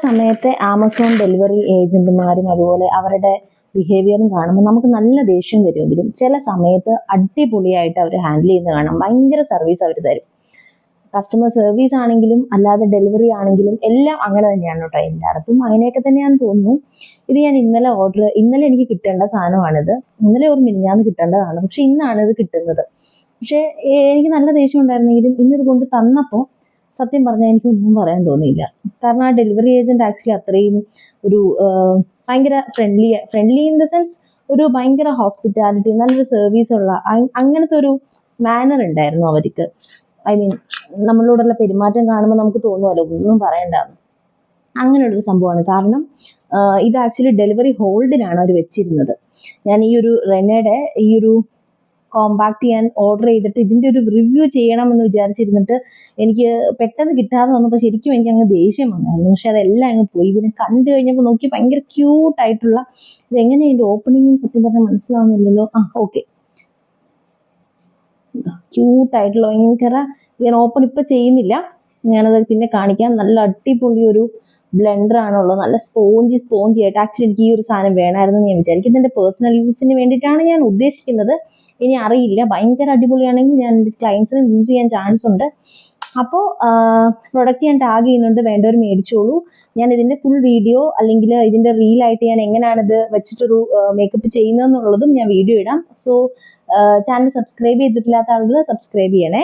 സമയത്തെ Amazon delivery ഏജന്റുമാരും അതുപോലെ അവരുടെ ബിഹേവിയറും കാണുമ്പോൾ നമുക്ക് നല്ല ദേഷ്യം വരുമെങ്കിലും ചില സമയത്ത് അടിപൊളിയായിട്ട് അവർ ഹാൻഡിൽ ചെയ്യുന്നത് കാണാം. ഭയങ്കര സർവീസ് അവർ തരും. കസ്റ്റമർ സർവീസ് ആണെങ്കിലും അല്ലാതെ ഡെലിവറി ആണെങ്കിലും എല്ലാം അങ്ങനെ തന്നെയാണ് കേട്ടോ. എല്ലായിടത്തും അങ്ങനെയൊക്കെ തന്നെയാണെന്ന് തോന്നുന്നു. ഇത് ഞാൻ ഇന്നലെ എനിക്ക് കിട്ടേണ്ട സാധനമാണിത്. ഇന്നലെ ഒരു മിനിഞ്ഞാന്ന് കിട്ടേണ്ടതാണ്, പക്ഷെ ഇന്നാണ് ഇത് കിട്ടുന്നത്. പക്ഷെ എനിക്ക് നല്ല ദേഷ്യം ഉണ്ടായിരുന്നെങ്കിലും ഇന്നത് കൊണ്ട് തന്നപ്പോൾ സത്യം പറഞ്ഞാൽ എനിക്കൊന്നും പറയാൻ തോന്നിയില്ല. കാരണം ആ ഡെലിവറി ഏജന്റ് ആക്ച്വലി അത്രയും ഒരു ഭയങ്കര ഫ്രണ്ട്ലി ഇൻ ദ സെൻസ് ഒരു ഭയങ്കര ഹോസ്പിറ്റാലിറ്റി, നല്ലൊരു സർവീസ് ഉള്ള അങ്ങനത്തെ ഒരു മാനർ ഉണ്ടായിരുന്നു അവർക്ക്. ഐ മീൻ നമ്മളോടുള്ള പെരുമാറ്റം കാണുമ്പോൾ നമുക്ക് തോന്നുമല്ലോ ഒന്നും പറയണ്ടാന്ന്. അങ്ങനെയുള്ളൊരു സംഭവമാണ്. കാരണം ഇത് ആക്ച്വലി ഡെലിവറി ഹോൾഡിനാണ് അവർ വെച്ചിരുന്നത്. ഞാൻ ഈ ഒരു റെനയുടെ ഈ ഒരു കോമ്പാക്ട് ചെയ്യാൻ ഓർഡർ ചെയ്തിട്ട് ഇതിൻ്റെ ഒരു റിവ്യൂ ചെയ്യണമെന്ന് വിചാരിച്ചിരുന്നിട്ട് എനിക്ക് പെട്ടെന്ന് കിട്ടാതെ വന്നപ്പോൾ ശരിക്കും എനിക്ക് അങ്ങ് ദേഷ്യം വന്നായിരുന്നു. പക്ഷെ അതെല്ലാം അങ്ങ് പോയി. ഇതിനെ കണ്ടു കഴിഞ്ഞപ്പോൾ നോക്കി ഭയങ്കര ക്യൂട്ടായിട്ടുള്ള, ഇതെങ്ങനെയാണ് ഇതിൻ്റെ ഓപ്പണിങ് സത്യം പറഞ്ഞാൽ മനസ്സിലാവുന്നില്ലല്ലോ. ഓക്കെ, ക്യൂട്ടായിട്ടുള്ള ഭയങ്കര, ഞാൻ ഓപ്പൺ ഇപ്പം ചെയ്യുന്നില്ല, ഞാനത് പിന്നെ കാണിക്കാം. നല്ല അടിപൊളി ഒരു ബ്ലെൻഡർ ആണുള്ളത്. നല്ല സ്പോഞ്ചി ആയിട്ട്. ആക്ച്വലി എനിക്ക് ഈ ഒരു സാധനം വേണമായിരുന്നു ഞാൻ വിചാരിക്കും. ഇതിൻ്റെ പേഴ്സണൽ യൂസിന് വേണ്ടിയിട്ടാണ് ഞാൻ ഉദ്ദേശിക്കുന്നത്. ഇനി അറിയില്ല, ഭയങ്കര അടിപൊളിയാണെങ്കിൽ ഞാൻ എൻ്റെ ക്ലയൻസിനും യൂസ് ചെയ്യാൻ ചാൻസ് ഉണ്ട്. അപ്പോൾ പ്രൊഡക്റ്റ് ഞാൻ ടാഗ് ചെയ്യുന്നുണ്ട്, വേണ്ടവർ മേടിച്ചോളൂ. ഞാൻ ഇതിൻ്റെ ഫുൾ വീഡിയോ അല്ലെങ്കിൽ ഇതിൻ്റെ റീലായിട്ട് ഞാൻ എങ്ങനെയാണിത് വെച്ചിട്ടൊരു മേക്കപ്പ് ചെയ്യുന്നതെന്നുള്ളതും ഞാൻ വീഡിയോ ഇടാം. സോ ചാനൽ സബ്സ്ക്രൈബ് ചെയ്തിട്ടില്ലാത്ത ആളുകൾ സബ്സ്ക്രൈബ് ചെയ്യണേ.